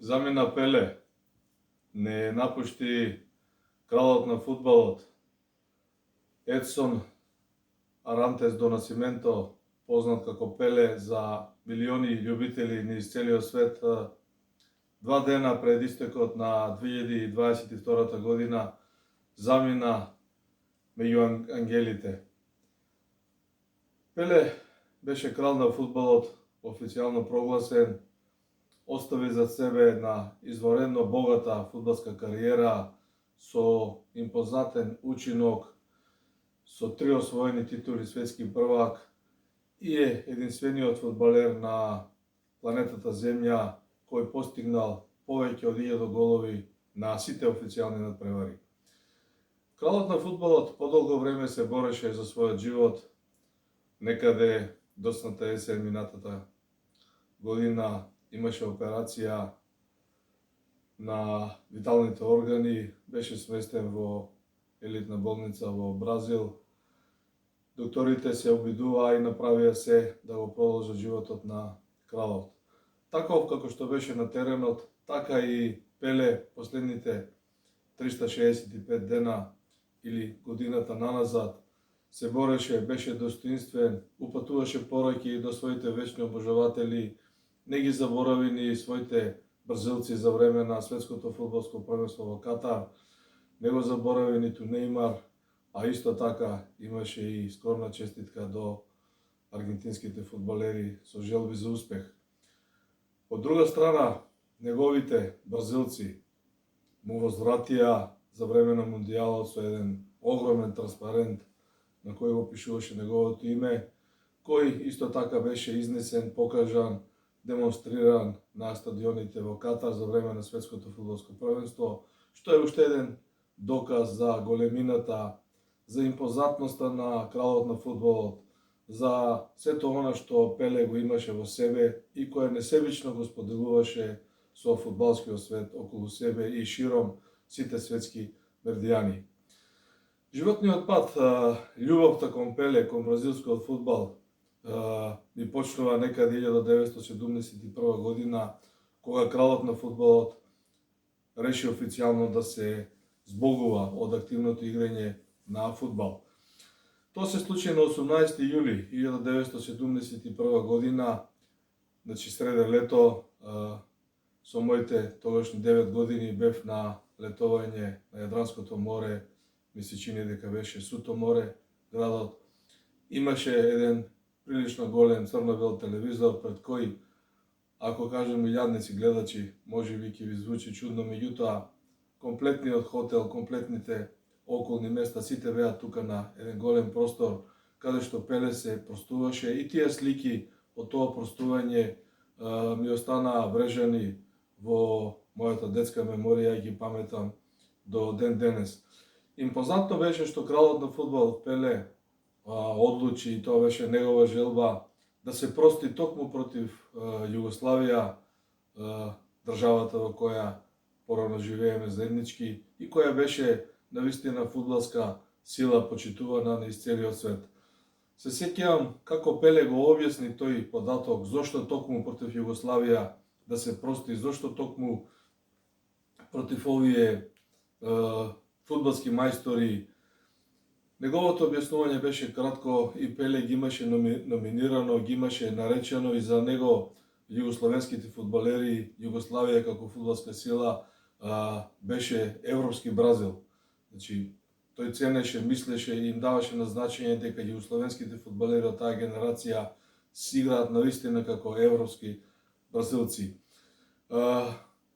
Замина Пеле не напушти кралот на фудбалот Едсон Арантес до Насименто, познат како Пеле за милиони љубители низ целиот свет. 2 дена пред истекот на 2022 година замина меѓу ангелите. Пеле беше крал на фудбалот, официјално прогласен, остави за себе една изворедно богата фудбалска кариера со импозантен учинок, со 3 освоени титули светски првак и е единствениот фудбалер на планетата Земја кој постигнал повеќе од 1000 голови на сите официјални надпревари. Кралот на фудбалот подолго време се бореше за својот живот. Некаде досната есен минатата година имаше операција на виталните органи, беше сместен во елитна болница во Бразил. Докторите се обидуваа и направија се да го продолжат животот на кралот. Таков како што беше на теренот, така и Пеле последните 365 дена или годината наназад се бореше, беше достоинствен, упатуваше пораки до своите вечни обожаватели, не ги заборави ни своите бразилци за време на светското фудбалско првенство во Катар, не го заборави ниту Неймар, а исто така имаше и скорна честитка до аргентинските фудбалери со желби за успех. Од друга страна, неговите бразилци му возвратија за време на Мундијалот со еден огромен транспарент на кој го пишуваше неговото име, кој исто така беше изнесен, покажан, демонстриран на стадионите во Катар за време на светското фудбалско првенство, што е уште еден доказ за големината, за импозантноста на кралот на фудбалот, за сето она што Пеле го имаше во себе и кое несебично го споделуваше со фудбалскиот свет околу себе и широм сите светски меридијани. Животниот пат, љубовта кон Пеле, кон бразилскиот фудбал, ми почнува некаде 1971 година, кога кралот на фудбалот реши официјално да се збогува од активното играње на фудбал. Тоа се случи на 18 јули 1971 година, значи среде лето, со моите тогашни 9 години бев на летување на Јадранското море, ми се чини дека беше Суто море, градот. Имаше еден прилично голем црно-бел телевизор пред кој, ако кажем илјадници гледачи, може би ќе ви звучи чудно, меѓутоа комплетниот хотел, комплетните околни места, сите беа тука на еден голем простор, каде што Пеле се простуваше и тие слики од тоа простување ми останаа врежани во мојата детска меморија и ги паметам до ден денес. Импозантно беше што кралот на фудбал Пеле одлучи, и тоа беше негова желба, да се прости токму против Југославија, државата во која порано живееме заеднички и која беше навистина фудбалска сила почитувана на целиот свет. Се сеќавам како Пеле го објасни тој податок, зошто токму против Југославија да се прости, зошто токму против овие фудбалски мајстори. Неговото објаснување беше кратко и Пеле ги имаше номинирано, ги имаше наречено и за него југословенските фудбалери, Југославија како фудбалска сила беше европски Бразил. Значи, тој ценеше, мислеше и им даваше на значење дека југословенските фудбалери од таа генерација си играат навистина како европски бразилци.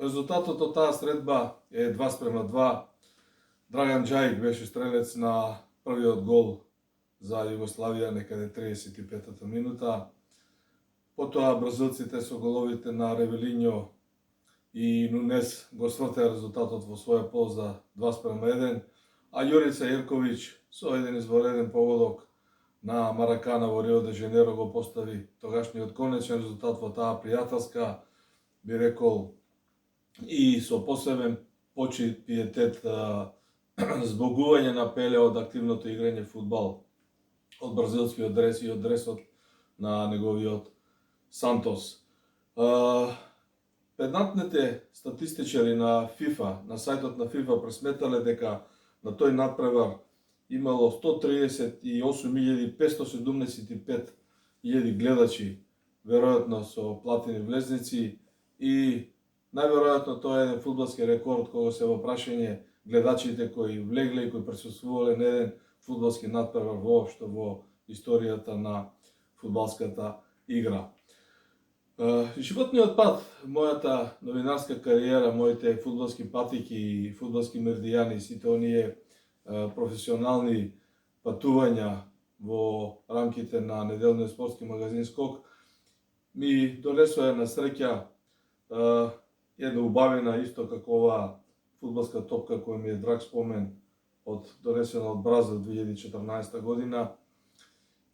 Резултатот од таа средба е 2:2. Драган Џајк беше стрелец на првиот гол за Југославија некаде 35-та минута. Потоа бразилците со головите на Ревелињо и Нунес го свртеа резултатот во своја полза 2:1, а Јурица Јерковиќ со еден извореден погодок на Маракана во Рио де Жанеиро го постави тогашниот конечен резултат во таа пријателска, би рекол, и со посебен почит, пиетет, збогување на Пеле од активното играње фудбал, од бразилскиот дрес и од дресот на неговиот Сантос. Педантните статистичари на FIFA, на сајтот на FIFA пресметале дека на тој надпревар имало 138.575 гледачи, веројатно со платени влезници, и најверојатно тоа е еден фудбалски рекорд кога се во прашање гледачите кои влегле и кои присуствувале на еден фудбалски надпревар воопшто во историјата на фудбалската игра. Животниот пат, мојата новинарска кариера, моите фудбалски патики и фудбалски мердијани, сите оние професионални патувања во рамките на неделниот спортски магазин Скок, ми донесоа на среќа една убавина, исто како оваа фудбалска топка која ми е драг спомен донесена од Бразил 2014 година.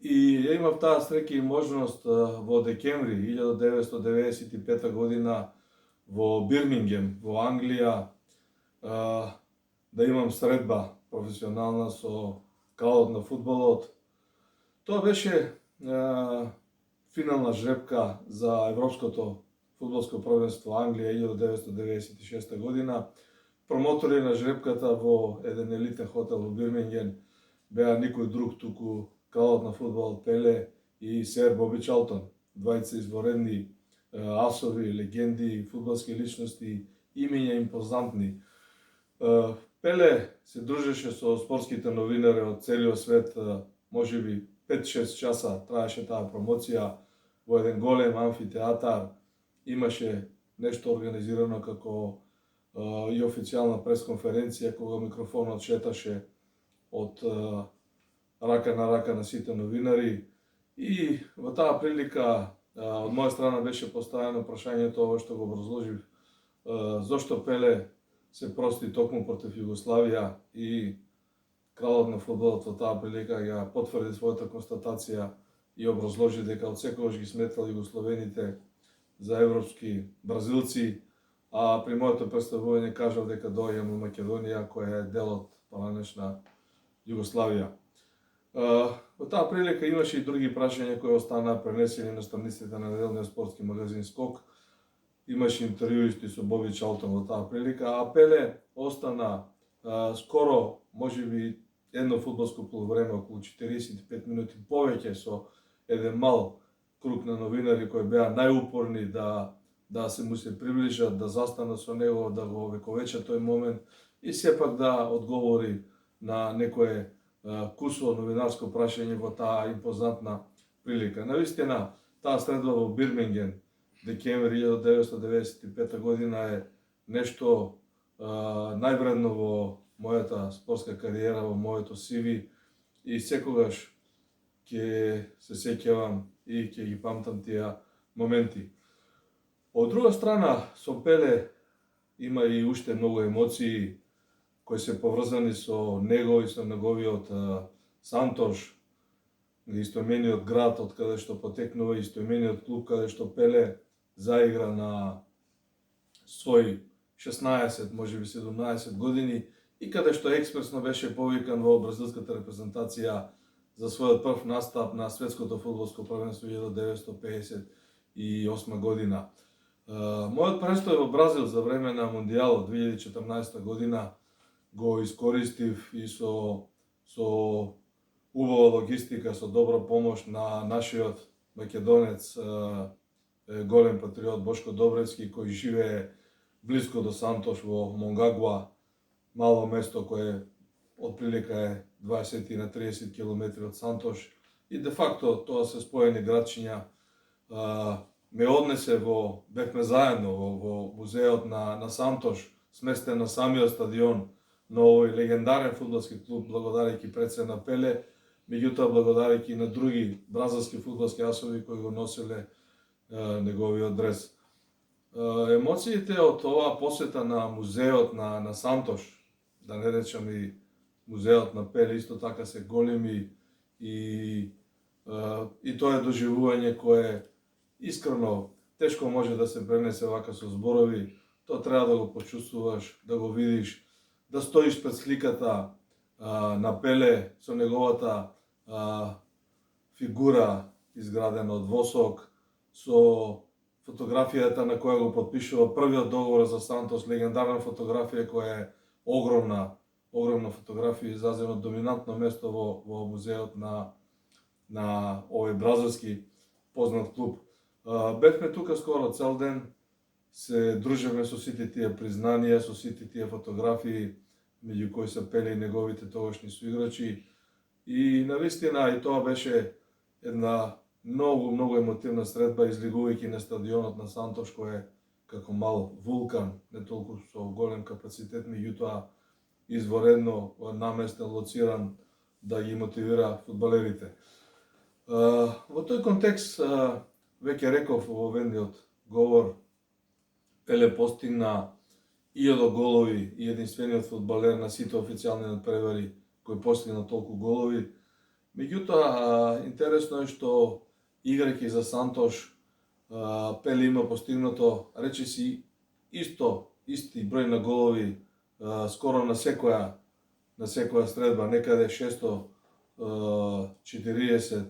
И ја имав таа среќа и можност во декември 1995 година во Бирмингем, во Англија, да имам средба професионална со кралот на фудбалот. Тоа беше финална жребка за Европското фудбалско првенство Англија 1996 година. Промотори на жребката во еден елитен хотел во Бирминген беа никој друг туку кралот на фудбалот Пеле и сер Боби Чалтон, двајца изворедни асови, легенди, фудбалски личности, имења импозантни. Пеле се дружеше со спортските новинари од целиот свет, можеби 5-6 часа траеше таа промоција во еден голем амфитеатар. Имаше нешто организирано како и официјална пресконференција кога микрофонот шеташе од рака на сите новинари. И во таа прилика од моја страна беше поставено прашањето, ова што го образложив, зошто Пеле се прости токму против Југославија, и кралот на фудбалот во таа прилика ја потврди својата констатација и образложи дека од секогаш ги сметал југословените за европски бразилци, а при моето представување кажав дека доаѓам во Македонија, која е дел од поранешна Југославија. Во таа прилика имаше и други прашања кои останаа пренесени на страниците на неделниот спортски магазин Скок. Имаше интервјуисти со Боби Чалтон во таа прилика, а Пеле остана скоро, можеби едно фудбалско полувреме, околу 45 минути повеќе со еден мал круг на новинари кои беа најупорни да се му се приближат, да застанат со него, да го вековечат тој момент и сепак да одговори на некое кусо новинарско прашање во таа импозантна прилика. Навистина, таа средба во Бирминген, декември 1995 година, е нешто највредно во мојата спортска кариера, во моето CV, и секогаш ќе се сеќавам и ќе ги памтам тие моменти. Од друга страна, со Пеле има и уште многу емоции кои се поврзани со него и со неговиот Сантош, истоимениот град од каде што потекнува, истоимениот клуб каде што Пеле заигра на свој 16, можеби 17 години, и каде што експресно беше повикан во бразилската репрезентација за својот прв настап на светското фудбалско првенство 1958 година. Мојот престој во Бразил за време на Мундијалот 2014 година го искористив и со убава логистика, со добра помош на нашиот македонец, голем патриот Бошко Добревски, кој живее близко до Сантош во Монгагуа, мало место кое отприлика е 20 на 30 километри од Сантош, и де факто тоа се споени градчиња. Ме однесе бевме заедно во музеот на Сантош, сместен на самиот стадион на овој легендарен фудбалски клуб, благодарејќи пред се на Пеле, меѓутоа благодарејќи на други бразилски фудбалски асови кои го носеле неговиот дрес. Емоциите од оваа посета на музеот на Сантош, да не речам и музеот на Пеле, исто така се големи, и тоа е доживување кое искрено тешко може да се пренесе вака со зборови. Тоа треба да го почувствуваш, да го видиш, да стоиш пред сликата на Пеле со неговата фигура изградена од восок, со фотографијата на која го подпишува првиот договор за Сантош, легендарна фотографија која е огромна фотографија, изразено доминантно место во музеот на овој бразилски познат клуб. Бевме тука скоро цел ден, се дружевме со сите тие признанија, со сите тие фотографии, меѓу кои се Пеле и неговите тогашни соиграчи. И навистина и тоа беше една многу емотивна средба, излегувајќи на стадионот на Сантош, кој е како мал вулкан, не толку со голем капацитет, меѓутоа изворедно наместен, лоциран да ги мотивира фудбалерите. Во тој контекст, веќе реков во оведниот говор, Пеле постигна 1000 голови и единствениот фудбалер на сите официјални надпревари кој постигна толку голови. Меѓутоа, интересно е што играјќи за Сантош, Пеле има постигнато, речиси, исти број на голови, скоро на секоја средба, некаде 640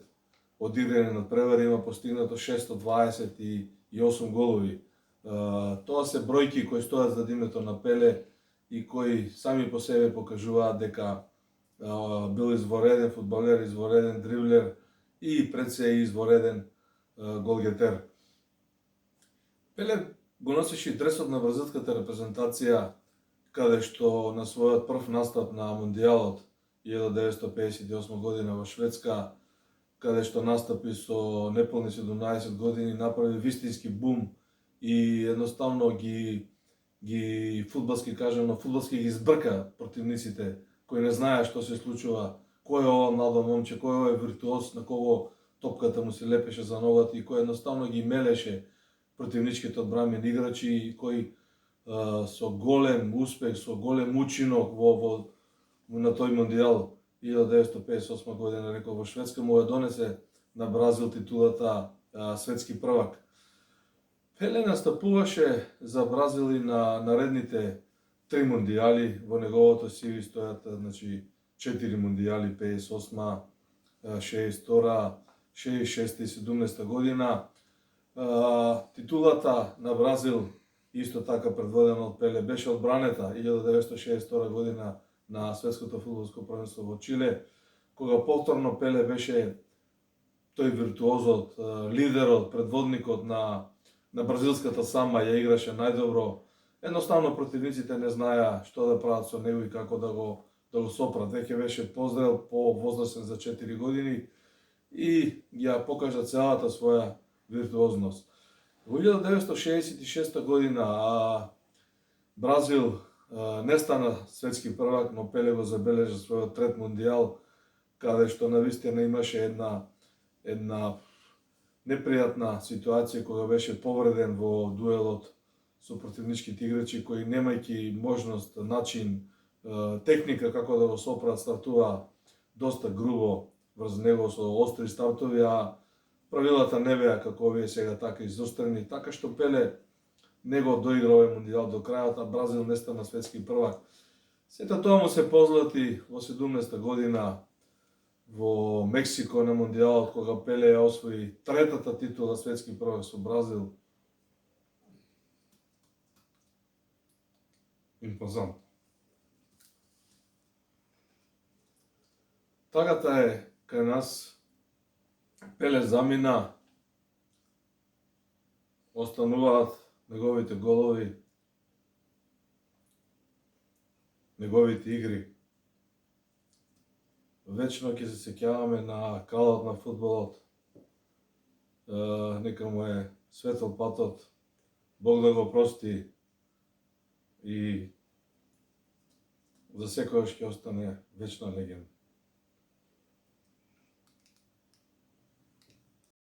одиграни надпревари, има постигнато 628 голови. Тоа се бројки кои стојат за името на Пеле и кои сами по себе покажуваат дека бил извореден фудбалер, извореден дриблер и пред се извореден голгетер. Пеле го носеше дресот на бразилската репрезентација, каде што на својот прв настап на Мондијалот 1958 година во Шведска, каде што настапи со неполни 17 години, направи вистински бум и едноставно ги фудбалски кажано, фудбалски ги збрка противниците кои не знаеа што се случува, кој е ова младо момче, кој е овој виртуоз на кого топката му се лепеше за ногата и кој едноставно ги мелеше противничките одбранбени играчи кои со голем успех, со голем учинок на тој Мондијал 1958 година, рекол, во Шведска му ја донесе на Бразил титулата светски првак. Пеле настапуваше за Бразил и на наредните 3 мондијали, во неговото CV стојат 4 мондијали, 58, 62, 66 и 17 година. Титулата на Бразил, исто така предводена од Пеле, беше одбранета 1962 година на светското фудбалско првенство во Чиле, кога повторно Пеле беше тој виртуозот, лидерот, предводникот на бразилската сама, ја играше најдобро. Едноставно противниците не знаеа што да прават со него и како да го сопрат. Веќе беше позрел, повозрасен за 4 години и ја покажа целата своја виртуозност. Во 1966 година Бразил не стана светски првак, но Пеле го забележа својот трет мондијал, каде што навистина имаше една непријатна ситуација кога беше повреден во дуелот со противничките играчи кои, немајќи можност, начин, техника како да го сопрат, стартува доста грубо врз него со остри стартови, а правилата не беа како овие сега така изострени, така што Пеле не го доигра овој мондијал до крајот, а Бразил не стана светски првак. Сета тоа му се позлати во 17 година во Мексико на мондијалот, кога Пеле ја освои третата титула светски првак со Бразил. Импозантно. Тагата е кај нас. Пеле замина, остануваат неговите голови, неговите игри. Вечно ќе се сеќаваме на кралот на фудбалот. Нека му е светол патот, Бог да го прости и за секојаш ќе остане вечна легенда.